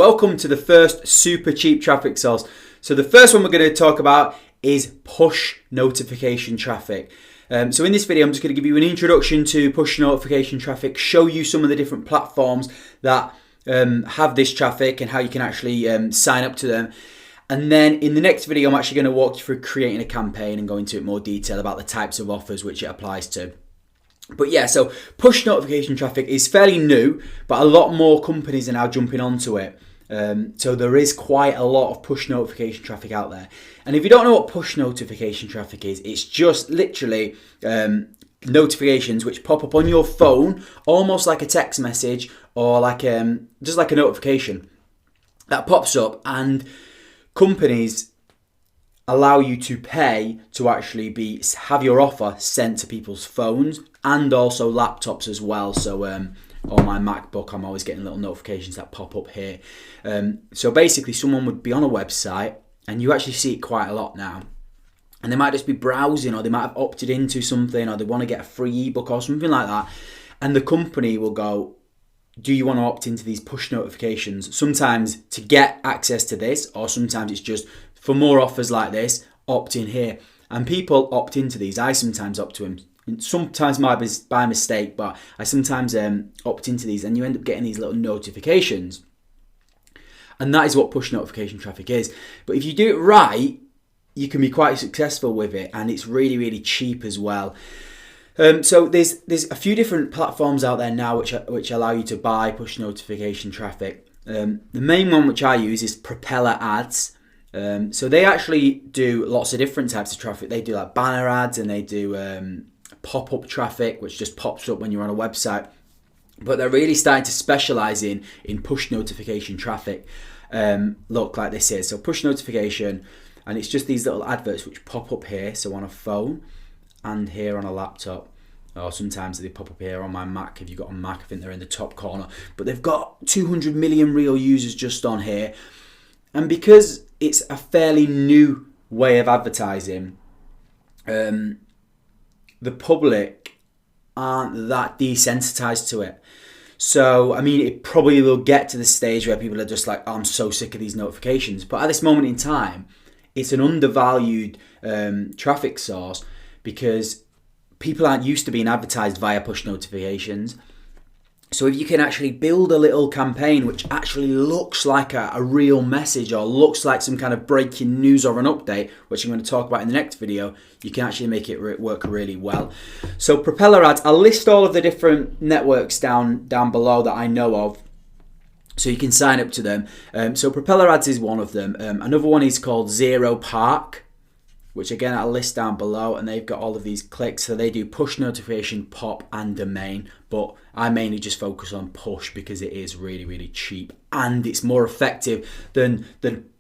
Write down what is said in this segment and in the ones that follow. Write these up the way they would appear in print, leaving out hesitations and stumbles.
Welcome to the first super cheap traffic source. So the first one we're going to talk about is push notification traffic. So in this video, I'm just going to give you an introduction to push notification traffic, show you some of the different platforms that have this traffic and how you can actually sign up to them. And then in the next video, I'm actually going to walk you through creating a campaign and go into it more detail about the types of offers which it applies to. But yeah, so push notification traffic is fairly new, but a lot more companies are now jumping onto it. So there is quite a lot of push notification traffic out there. And if you don't know what push notification traffic is, it's just literally notifications which pop up on your phone, almost like a text message or like just like a notification that pops up, and companies allow you to pay to actually have your offer sent to people's phones and also laptops as well. So on my MacBook, I'm always getting little notifications that pop up here. So basically, someone would be on a website, and you actually see it quite a lot now, and they might just be browsing, or they might have opted into something, or they want to get a free ebook or something like that, and the company will go, do you want to opt into these push notifications? Sometimes to get access to this, or sometimes it's just for more offers like this, opt in here. And people opt into these. I sometimes opt to them. Sometimes by mistake, but I sometimes opt into these, and you end up getting these little notifications. And that is what push notification traffic is. But if you do it right, you can be quite successful with it, and it's really, really cheap as well. So there's a few different platforms out there now which allow you to buy push notification traffic. The main one which I use is Propeller Ads. So they actually do lots of different types of traffic. They do like banner ads, and they do pop-up traffic, which just pops up when you're on a website. But they're really starting to specialize in push notification traffic. Look like this here. So push notification, and it's just these little adverts which pop up here. So on a phone and here on a laptop. Or sometimes they pop up here on my Mac. If you've got a Mac, I think they're in the top corner. But they've got 200 million real users just on here. And because it's a fairly new way of advertising, the public aren't that desensitized to it. So, I mean, it probably will get to the stage where people are just like, oh, I'm so sick of these notifications. But at this moment in time, it's an undervalued traffic source, because people aren't used to being advertised via push notifications. So if you can actually build a little campaign which actually looks like a real message, or looks like some kind of breaking news or an update, which I'm going to talk about in the next video, you can actually make it work really well. So Propeller Ads, I'll list all of the different networks down below that I know of, so you can sign up to them. So Propeller Ads is one of them. Another one is called Zeropark, which again I'll list down below, and they've got all of these clicks. So they do push notification, pop, and domain, but I mainly just focus on push because it is really, really cheap, and it's more effective than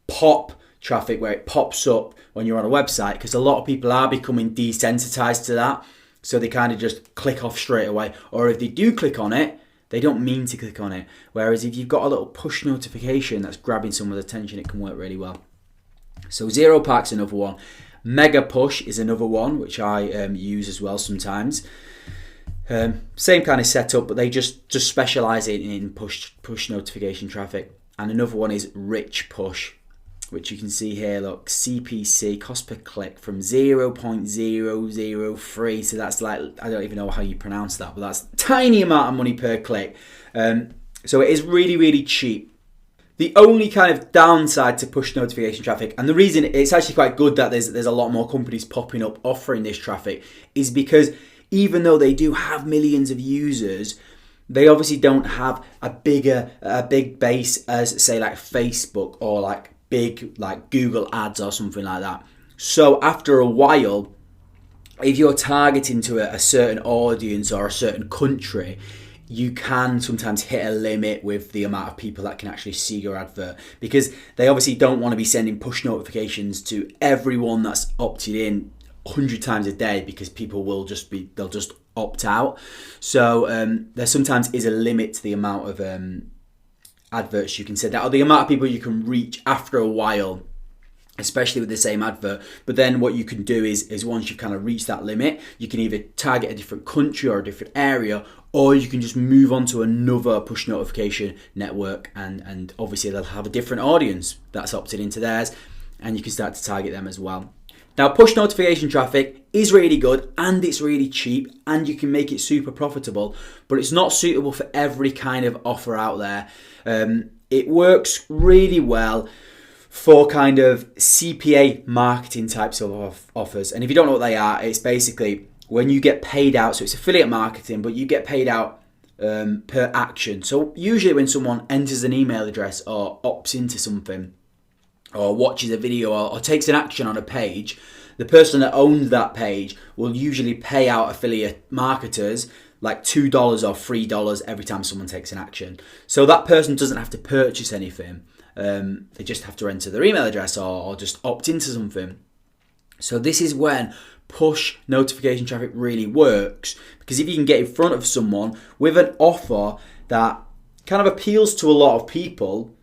pop traffic, where it pops up when you're on a website, because a lot of people are becoming desensitized to that, so they kind of just click off straight away, or if they do click on it, they don't mean to click on it. Whereas if you've got a little push notification that's grabbing someone's attention, it can work really well. So Zeropark's another one. Mega Push is another one which I use as well sometimes. Same kind of setup, but they just specialize in push notification traffic. And another one is Rich Push, which you can see here. Look, CPC, cost per click, from 0.003. So that's like, I don't even know how you pronounce that, but that's a tiny amount of money per click. So it is really, really cheap. The only kind of downside to push notification traffic, and the reason it's actually quite good that there's a lot more companies popping up offering this traffic, is because even though they do have millions of users, they obviously don't have a big base as, say, like Facebook or like big like Google Ads or something like that. So after a while, if you're targeting to a certain audience or a certain country, you can sometimes hit a limit with the amount of people that can actually see your advert, because they obviously don't want to be sending push notifications to everyone that's opted in 100 times a day, because people will they'll just opt out. So there sometimes is a limit to the amount of adverts you can send out, or the amount of people you can reach after a while. especially with the same advert. But then what you can do is once you've kind of reached that limit, you can either target a different country or a different area, or you can just move on to another push notification network, and obviously they'll have a different audience that's opted into theirs, and you can start to target them as well. Now, push notification traffic is really good and it's really cheap and you can make it super profitable, but it's not suitable for every kind of offer out there. It works really well for kind of CPA marketing types of offers. And if you don't know what they are, it's basically when you get paid out, so it's affiliate marketing, but you get paid out per action. So usually when someone enters an email address or opts into something, or watches a video or takes an action on a page, the person that owns that page will usually pay out affiliate marketers like $2 or $3 every time someone takes an action. So that person doesn't have to purchase anything. They just have to enter their email address or just opt into something. So this is when push notification traffic really works, because if you can get in front of someone with an offer that kind of appeals to a lot of people,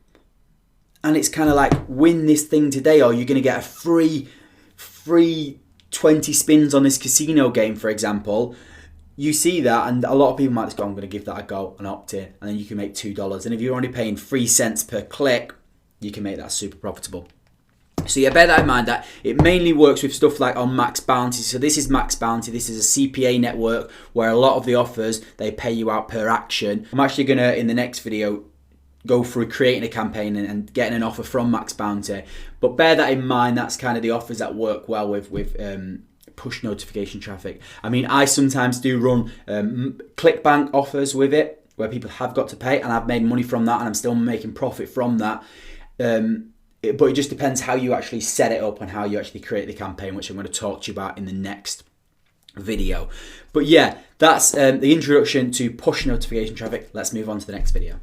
and it's kind of like win this thing today, or you're going to get a free 20 spins on this casino game, for example. You see that, and a lot of people might just go, I'm going to give that a go and opt in, and then you can make $2. And if you're only paying 3 cents per click, you can make that super profitable. So yeah, bear that in mind, that it mainly works with stuff like on Max Bounty. So this is Max Bounty. This is a CPA network where a lot of the offers, they pay you out per action. I'm actually going to, in the next video, go through creating a campaign and getting an offer from Max Bounty. But bear that in mind, that's kind of the offers that work well with push notification traffic. I mean, I sometimes do run ClickBank offers with it, where people have got to pay, and I've made money from that, and I'm still making profit from that. But it just depends how you actually set it up and how you actually create the campaign, which I'm going to talk to you about in the next video. But yeah, that's the introduction to push notification traffic. Let's move on to the next video.